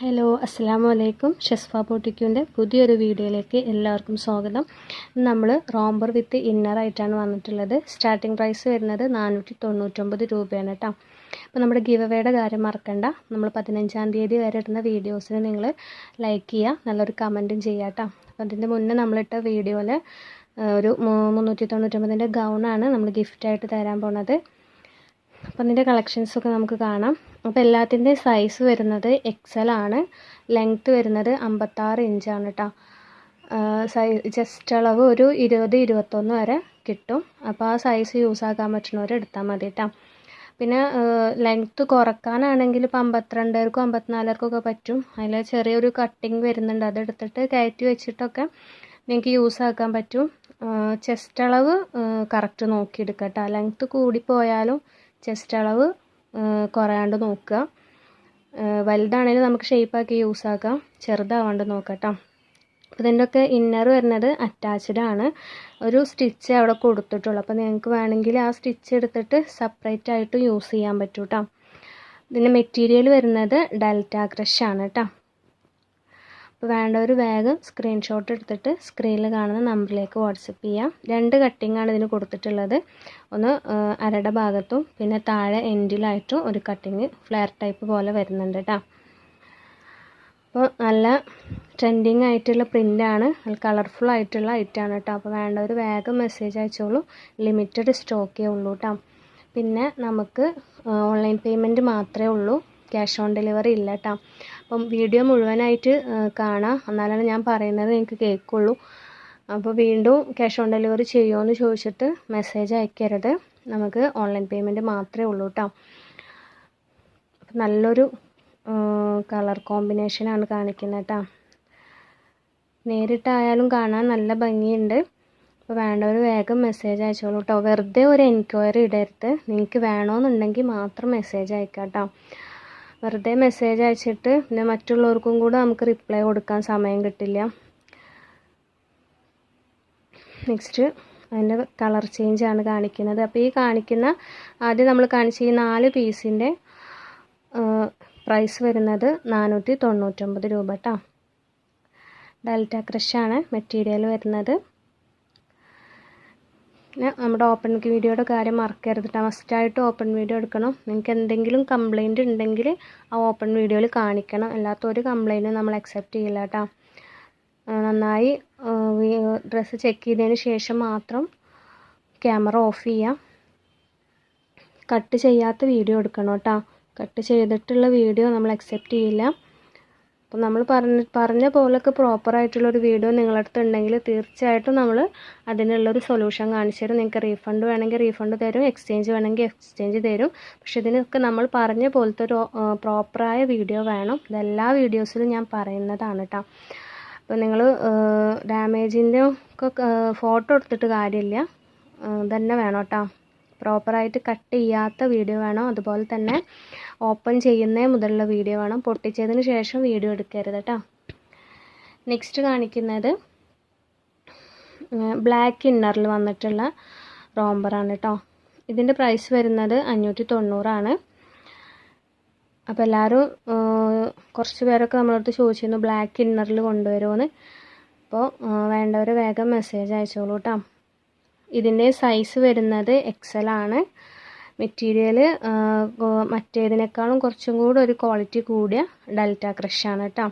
Hello അസ്സലാമു അലൈക്കും. ഷെസ്ഫ ബോട്ടിക്കിൻ്റെ പുതിയൊരു വീഡിയോയിലേക്ക് എല്ലാവർക്കും സ്വാഗതം. നമ്മൾ റോംബർ വിത്ത് ഇന്നറായിട്ടാണ് വന്നിട്ടുള്ളത്. സ്റ്റാർട്ടിംഗ് പ്രൈസ് വരുന്നത് 499 രൂപയാണ് കേട്ടോ. അപ്പോൾ നമ്മുടെ ഗിവ് അവേയുടെ കാര്യം മറക്കണ്ട. നമ്മൾ 15-ാം തീയതി വരെ ഇടുന്ന വീഡിയോസിന് നിങ്ങൾ ലൈക്ക് ചെയ്യുക, നല്ലൊരു കമൻറ്റും ചെയ്യുക കേട്ടോ. അപ്പോൾ അതിൻ്റെ മുന്നേ നമ്മളിട്ട വീഡിയോയിൽ ഒരു 399ൻ്റെ ഗൗണാണ് നമ്മൾ ഗിഫ്റ്റായിട്ട് തരാൻ പോണത്. അപ്പോൾ അതിൻ്റെ കളക്ഷൻസൊക്കെ നമുക്ക് കാണാം. അപ്പോൾ എല്ലാത്തിൻ്റെ സൈസ് വരുന്നത് XL ആണ്. ലെങ്ത്ത് വരുന്നത് 56 ഇഞ്ചാണ് കേട്ടോ. ചെസ്റ്റ് അളവ് ഒരു 20-21 വരെ കിട്ടും. അപ്പോൾ ആ സൈസ് യൂസ് ആക്കാൻ പറ്റുന്നവർ എടുത്താൽ മതി കേട്ടോ. പിന്നെ ലെങ്ത്ത് കുറക്കാനാണെങ്കിൽ ഇപ്പോൾ 52-ർക്കും 54-ർക്കൊക്കെ പറ്റും. അതിൽ ചെറിയൊരു കട്ടിങ് വരുന്നുണ്ട്, അതെടുത്തിട്ട് കയറ്റി വെച്ചിട്ടൊക്കെ നിങ്ങൾക്ക് യൂസ് ആക്കാൻ പറ്റും. ചെസ്റ്റ് അളവ് കറക്റ്റ് നോക്കിയെടുക്കുക കേട്ടോ. ലെങ്ത്ത് കൂടിപ്പോയാലും ചെസ്റ്റ് അളവ് കുറയാണ്ട് നോക്കുക. വലുതാണെങ്കിലും നമുക്ക് ഷേപ്പാക്കി യൂസ് ആക്കാം, ചെറുതാവാണ്ട് നോക്കാം കേട്ടോ. അപ്പോൾ ഇതിൻ്റെയൊക്കെ ഇന്നർ വരുന്നത് അറ്റാച്ച്ഡ് ആണ്. ഒരു സ്റ്റിച്ച് അവിടെ കൊടുത്തിട്ടുള്ളൂ. അപ്പോൾ നിങ്ങൾക്ക് വേണമെങ്കിൽ ആ സ്റ്റിച്ച് എടുത്തിട്ട് സെപ്പറേറ്റ് ആയിട്ട് യൂസ് ചെയ്യാൻ പറ്റും കേട്ടോ. ഇതിൻ്റെ മെറ്റീരിയൽ വരുന്നത് ഡെൽറ്റ ക്രഷ് ആണ് കേട്ടോ. അപ്പോൾ വേണ്ടവർ വേഗം സ്ക്രീൻഷോട്ട് എടുത്തിട്ട് സ്ക്രീനിൽ കാണുന്ന നമ്പറിലേക്ക് വാട്സപ്പ് ചെയ്യാം. 2 കട്ടിങ്ങാണ് ഇതിന് കൊടുത്തിട്ടുള്ളത്. ഒന്ന് അരയുടെ ഭാഗത്തും പിന്നെ താഴെ എൻഡിലായിട്ടും ഒരു കട്ടിങ് ഫ്ലെയർ ടൈപ്പ് പോലെ വരുന്നുണ്ട് കേട്ടോ. അപ്പോൾ നല്ല ട്രെൻഡിങ് ആയിട്ടുള്ള പ്രിൻ്റാണ്, നല്ല കളർഫുൾ ആയിട്ടുള്ള ഐറ്റമാണ് കേട്ടോ. അപ്പോൾ വേണ്ടവർ വേഗം മെസ്സേജ് അയച്ചോളൂ. ലിമിറ്റഡ് സ്റ്റോക്കേ ഉള്ളൂ കേട്ടോ. പിന്നെ നമുക്ക് ഓൺലൈൻ പേയ്മെൻറ്റ് മാത്രമേ ഉള്ളൂ, ക്യാഷ് ഓൺ ഡെലിവറി ഇല്ല കേട്ടോ. അപ്പം വീഡിയോ മുഴുവനായിട്ട് കാണാം, എന്നാലാണ് ഞാൻ പറയുന്നത് നിങ്ങൾക്ക് കേൾക്കുള്ളൂ. അപ്പോൾ വീണ്ടും ക്യാഷ് ഓൺ ഡെലിവറി ചെയ്യുമോ എന്ന് ചോദിച്ചിട്ട് മെസ്സേജ് അയക്കരുത്. നമുക്ക് ഓൺലൈൻ പേയ്മെൻറ്റ് മാത്രമേ ഉള്ളൂ കേട്ടോ. അപ്പം നല്ലൊരു കളർ കോമ്പിനേഷനാണ് കാണിക്കുന്നത് കേട്ടോ. നേരിട്ടായാലും കാണാൻ നല്ല ഭംഗിയുണ്ട്. അപ്പോൾ വേണ്ടവർ വേഗം മെസ്സേജ് അയച്ചോളൂ കേട്ടോ. വെറുതെ ഒരു എൻക്വയറി ഇടരുത്. നിങ്ങൾക്ക് വേണമെന്നുണ്ടെങ്കിൽ മാത്രം മെസ്സേജ് അയക്കാം കേട്ടോ. വെറുതെ മെസ്സേജ് അയച്ചിട്ട് പിന്നെ മറ്റുള്ളവർക്കും കൂടെ നമുക്ക് റിപ്ലൈ കൊടുക്കാൻ സമയം കിട്ടില്ല. നെക്സ്റ്റ് അതിൻ്റെ കളർ ചേഞ്ചാണ് കാണിക്കുന്നത്. അപ്പോൾ ഈ കാണിക്കുന്ന ആദ്യം നമ്മൾ കാണിച്ച ഈ 4 പീസിൻ്റെ പ്രൈസ് വരുന്നത് 499 രൂപ കേട്ടോ. ഡെൽറ്റ ക്രഷാണ് മെറ്റീരിയൽ വരുന്നത്. പിന്നെ നമ്മുടെ ഓപ്പൺ വീഡിയോയുടെ കാര്യം മറക്കരുത് കേട്ടോ. മസ്റ്റായിട്ട് ഓപ്പൺ വീഡിയോ എടുക്കണം. നിങ്ങൾക്ക് എന്തെങ്കിലും കംപ്ലൈൻറ്റ് ഉണ്ടെങ്കിൽ ആ ഓപ്പൺ വീഡിയോയിൽ കാണിക്കണം. അല്ലാത്ത ഒരു കംപ്ലൈൻറ്റും നമ്മൾ അക്സെപ്റ്റ് ചെയ്യില്ല കേട്ടോ. നന്നായി ഡ്രസ്സ് ചെക്ക് ചെയ്തതിന് ശേഷം മാത്രം ക്യാമറ ഓഫ് ചെയ്യാം. കട്ട് ചെയ്യാത്ത വീഡിയോ എടുക്കണം കേട്ടോ. കട്ട് ചെയ്തിട്ടുള്ള വീഡിയോ നമ്മൾ അക്സെപ്റ്റ് ചെയ്യില്ല. അപ്പോൾ നമ്മൾ പറഞ്ഞ പോലൊക്കെ പ്രോപ്പറായിട്ടുള്ളൊരു വീഡിയോ നിങ്ങളുടെ അടുത്ത് ഉണ്ടെങ്കിൽ തീർച്ചയായിട്ടും നമ്മൾ അതിനുള്ളൊരു സൊല്യൂഷൻ കാണിച്ചു തരും. നിങ്ങൾക്ക് റീഫണ്ട് വേണമെങ്കിൽ റീഫണ്ട് തരും, എക്സ്ചേഞ്ച് വേണമെങ്കിൽ എക്സ്ചേഞ്ച് തരും. പക്ഷെ ഇതിനൊക്കെ നമ്മൾ പറഞ്ഞ പോലത്തെ ഒരു പ്രോപ്പറായ വീഡിയോ വേണം. ഇതെല്ലാ വീഡിയോസിലും ഞാൻ പറയുന്നതാണ് കേട്ടോ. അപ്പോൾ നിങ്ങൾ ഡാമേജിൻ്റെ ഒക്കെ ഫോട്ടോ എടുത്തിട്ട് കാര്യമില്ല, തന്നെ വേണം കേട്ടോ. പ്രോപ്പറായിട്ട് കട്ട് ചെയ്യാത്ത വീഡിയോ വേണം. അതുപോലെ തന്നെ ഓപ്പൺ ചെയ്യുന്നേ മുതലുള്ള വീഡിയോ വേണം. പൊട്ടിച്ചതിന് ശേഷം വീഡിയോ എടുക്കരുത് കേട്ടോ. നെക്സ്റ്റ് കാണിക്കുന്നത് ബ്ലാക്ക് ഇന്നറിൽ വന്നിട്ടുള്ള റോംബറാണ് കേട്ടോ. ഇതിൻ്റെ പ്രൈസ് വരുന്നത് 590 അപ്പോൾ എല്ലാവരും കുറച്ച് പേരൊക്കെ നമ്മളടുത്ത് ചോദിച്ചിരുന്നു ബ്ലാക്ക് ഇന്നറിൽ കൊണ്ടുവരുമോയെന്ന്. അപ്പോൾ വേണ്ടവർ വേഗം മെസ്സേജ് അയച്ചോളൂ കേട്ടോ. ഇതിൻ്റെ സൈസ് വരുന്നത് XL ആണ്. മെറ്റീരിയൽ മറ്റേതിനേക്കാളും കുറച്ചും കൂടെ ഒരു ക്വാളിറ്റി കൂടിയ ഡെൽറ്റ ക്രഷാണ് കേട്ടോ.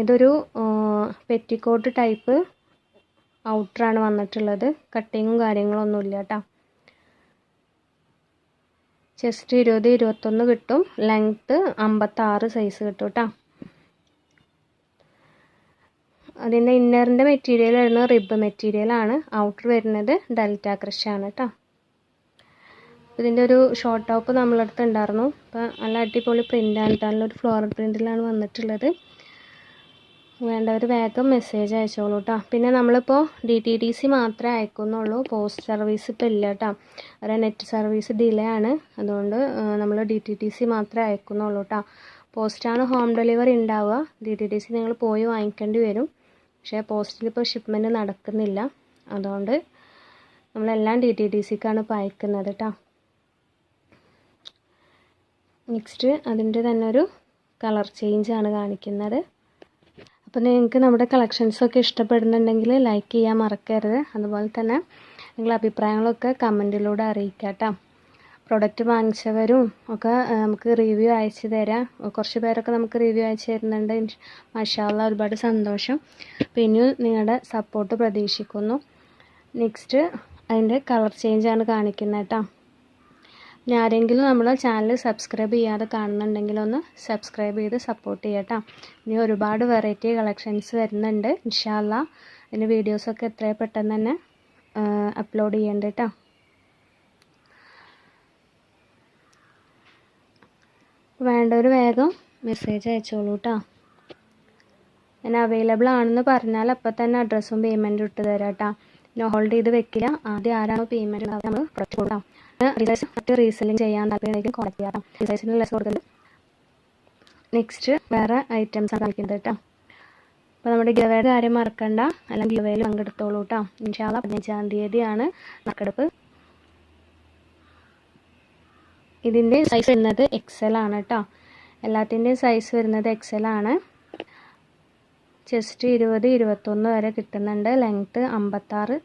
ഇതൊരു പെറ്റിക്കോട്ട് ടൈപ്പ് ഔട്ടറാണ് വന്നിട്ടുള്ളത്. കട്ടിങ്ങും കാര്യങ്ങളൊന്നുമില്ല കേട്ടോ. ചെസ്റ്റ് 20-21 കിട്ടും. ലെങ്ത്ത് 56 സൈസ് കിട്ടും കേട്ടോ. അതിൻ്റെ ഇന്നറിൻ്റെ മെറ്റീരിയൽ വരുന്നത് റിബ് മെറ്റീരിയലാണ്. ഔട്ടർ വരുന്നത് ഡെൽറ്റ ക്രഷാണ് കേട്ടോ. ഇതിൻ്റെ ഒരു ഷോർട്ട് ടോപ്പ് നമ്മളടുത്ത് ഉണ്ടായിരുന്നു. അപ്പോൾ നല്ല അടിപൊളി പ്രിൻ്റാണ്. നല്ലൊരു ഫ്ലോറൽ പ്രിൻറ്റിലാണ് വന്നിട്ടുള്ളത്. വേണ്ടവർ വേഗം മെസ്സേജ് അയച്ചോളൂ കേട്ടോ. പിന്നെ നമ്മളിപ്പോൾ DTDC മാത്രമേ അയക്കുന്നുള്ളൂ. പോസ്റ്റ് സർവീസ് ഇപ്പോൾ ഇല്ല കേട്ടോ. ഒരു നെറ്റ് സർവീസ് ഡിലേ ആണ്. അതുകൊണ്ട് നമ്മൾ DTDC മാത്രമേ അയക്കുന്നുള്ളൂ കേട്ടോ. പോസ്റ്റാണ് ഹോം ഡെലിവറി ഉണ്ടാവുക. DTDC നിങ്ങൾ പോയി വാങ്ങിക്കേണ്ടി വരും. പക്ഷേ പോസ്റ്റിൽ ഇപ്പോൾ ഷിപ്മെൻറ്റ് നടക്കുന്നില്ല. അതുകൊണ്ട് നമ്മളെല്ലാം DTDCക്കാണ് ഇപ്പോൾ അയക്കുന്നത് കേട്ടോ. നെക്സ്റ്റ് അതിൻ്റെ തന്നെ ഒരു കളർ ചേഞ്ചാണ് കാണിക്കുന്നത്. അപ്പോൾ നിങ്ങൾക്ക് നമ്മുടെ കളക്ഷൻസൊക്കെ ഇഷ്ടപ്പെടുന്നുണ്ടെങ്കിൽ ലൈക്ക് ചെയ്യാൻ മറക്കരുത്. അതുപോലെ തന്നെ നിങ്ങളുടെ അഭിപ്രായങ്ങളൊക്കെ കമൻറ്റിലൂടെ അറിയിക്കുക കേട്ടോ. പ്രൊഡക്റ്റ് വാങ്ങിച്ചവരും ഒക്കെ നമുക്ക് റിവ്യൂ അയച്ചു തരാം. കുറച്ച് പേരൊക്കെ നമുക്ക് റിവ്യൂ അയച്ചു തരുന്നുണ്ട്. മാഷാ അല്ലാഹ്, ഒരുപാട് സന്തോഷം. പിന്നെ നിങ്ങളുടെ സപ്പോർട്ട് പ്രതീക്ഷിക്കുന്നു. നെക്സ്റ്റ് അതിൻ്റെ കളർ ചേഞ്ചാണ് കാണിക്കുന്നത് കേട്ടോ. ഇനി ആരെങ്കിലും നമ്മളെ ചാനൽ സബ്സ്ക്രൈബ് ചെയ്യാതെ കാണുന്നുണ്ടെങ്കിൽ ഒന്ന് സബ്സ്ക്രൈബ് ചെയ്ത് സപ്പോർട്ട് ചെയ്യാം കേട്ടോ. ഇനി ഒരുപാട് വെറൈറ്റി കളക്ഷൻസ് വരുന്നുണ്ട് ഇൻഷാ അല്ലാഹ്. അതിൻ്റെ വീഡിയോസൊക്കെ എത്രയും പെട്ടെന്ന് തന്നെ അപ്ലോഡ് ചെയ്യേണ്ട കേട്ടോ. വേണ്ടവർ വേഗം മെസ്സേജ് അയച്ചോളൂ കേട്ടോ. ഞാൻ അവൈലബിൾ ആണെന്ന് പറഞ്ഞാൽ അപ്പം തന്നെ അഡ്രസ്സും പേയ്മെൻറ്റും ഇട്ട് തരാം കേട്ടോ. പിന്നെ ഹോൾഡ് ചെയ്ത് വെക്കില്ല. ആദ്യം ആരാണോ പേയ്മെൻറ്റ് നമ്മൾ പ്രൊഡക്റ്റ് കൊടുക്കാം. ഡിസൈൻസ് മറ്റ് റീസെല്ലിങ് ചെയ്യാൻ താല്പര്യമായിരിക്കും കോൺടാക്ട് ചെയ്യാം. ഡിസൈൻസിന് ലെസ് കൊടുക്കുന്നത്. നെക്സ്റ്റ് വേറെ ഐറ്റംസാണ് കാണിക്കുന്നത് കേട്ടോ. അപ്പോൾ നമ്മുടെ ഗിവേയുടെ കാര്യം മറക്കണ്ട. അല്ലെങ്കിൽ ഗിവേയിൽ പങ്കെടുത്തോളൂ കേട്ടോ. ഇൻഷാ അല്ലാഹ് 15-ാം തീയതിയാണ് നറുക്കെടുപ്പ്. ഇതിൻ്റെ സൈസ് വരുന്നത് XL ആണ് കേട്ടോ. എല്ലാത്തിൻ്റെയും സൈസ് വരുന്നത് XL ആണ്. ചെസ്റ്റ് 20-21 വരെ കിട്ടുന്നുണ്ട്. ലെങ്ത്ത് 56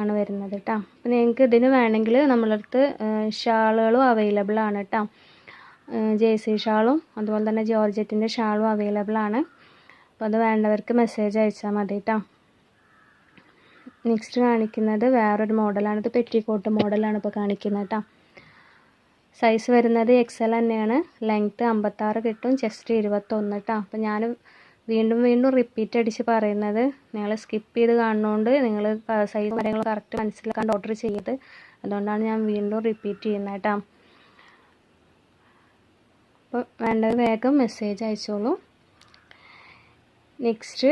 ആണ് വരുന്നത് കേട്ടോ. അപ്പോൾ നിങ്ങൾക്ക് ഇതിന് വേണമെങ്കിൽ നമ്മളടുത്ത് ഷാളുകളും അവൈലബിൾ ആണ് കേട്ടോ. ജേഴ്സി ഷാളും അതുപോലെ തന്നെ ജോർജറ്റിൻ്റെ ഷാളും അവൈലബിൾ ആണ്. അപ്പോൾ അത് വേണ്ടവർക്ക് മെസ്സേജ് അയച്ചാൽ മതി കേട്ടോ. നെക്സ്റ്റ് കാണിക്കുന്നത് വേറൊരു മോഡലാണ്. ഇത് പെറ്റിക്കോട്ട് മോഡലാണ് ഇപ്പോൾ കാണിക്കുന്നത് കേട്ടോ. സൈസ് വരുന്നത് XL തന്നെയാണ്. ലെങ്ത്ത് 56 കിട്ടും. ചെസ്റ്റ് 21 കേട്ടോ. അപ്പോൾ ഞാൻ വീണ്ടും റിപ്പീറ്റ് അടിച്ച് പറയുന്നത്, നിങ്ങൾ സ്കിപ്പ് ചെയ്ത് കാണുന്നതുകൊണ്ട് നിങ്ങൾ സൈസ് കാര്യങ്ങൾ കറക്റ്റ് മനസ്സിലാക്കാണ്ട് ഓർഡർ ചെയ്യരുത്. അതുകൊണ്ടാണ് ഞാൻ വീണ്ടും റിപ്പീറ്റ് ചെയ്യുന്നത് കേട്ടോ. അപ്പോൾ വേണ്ടത് വേഗം മെസ്സേജ് അയച്ചോളൂ. നെക്സ്റ്റ്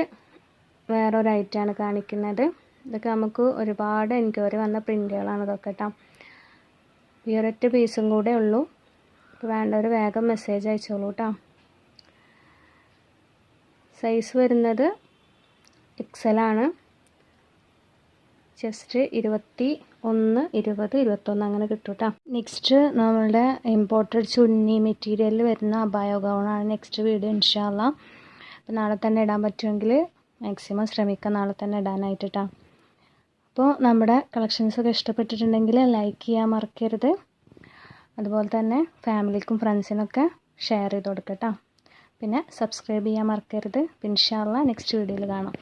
വേറൊരു ഐറ്റമാണ് കാണിക്കുന്നത്. ഇതൊക്കെ നമുക്ക് ഒരുപാട് എൻക്വയറി വന്ന പ്രിൻറ്റുകളാണ് ഇതൊക്കെ കേട്ടോ. ഈ ഒരൊറ്റ പീസും കൂടെ ഉള്ളൂ. അപ്പോൾ വേണ്ടവർ വേഗം മെസ്സേജ് അയച്ചോളൂ കേട്ടോ. സൈസ് വരുന്നത് XL ആണ്. ചെസ്റ്റ് 21, 20, 21 അങ്ങനെ കിട്ടും കേട്ടോ. നെക്സ്റ്റ് നമ്മളുടെ ഇമ്പോർട്ടഡ് ചുന്നി മെറ്റീരിയലിൽ വരുന്ന അബായ ഗൗണാണ് നെക്സ്റ്റ് വീഡിയോ ഇൻഷാ അല്ലാഹ്. അപ്പോൾ നാളെ തന്നെ ഇടാൻ പറ്റുമെങ്കിൽ മാക്സിമം ശ്രമിക്കാം നാളെ തന്നെ ഇടാനായിട്ട് കേട്ടോ. അപ്പോൾ നമ്മുടെ കളക്ഷൻസൊക്കെ ഇഷ്ടപ്പെട്ടിട്ടുണ്ടെങ്കിൽ ലൈക്ക് ചെയ്യാൻ മറക്കരുത്. അതുപോലെ തന്നെ ഫാമിലിക്കും ഫ്രണ്ട്സിനൊക്കെ ഷെയർ ചെയ്ത് കൊടുക്കുക കേട്ടോ. പിന്നെ സബ്സ്ക്രൈബ് ചെയ്യാൻ മറക്കരുത്. ഇൻഷാ അല്ലാഹ് നെക്സ്റ്റ് വീഡിയോയിൽ കാണാം.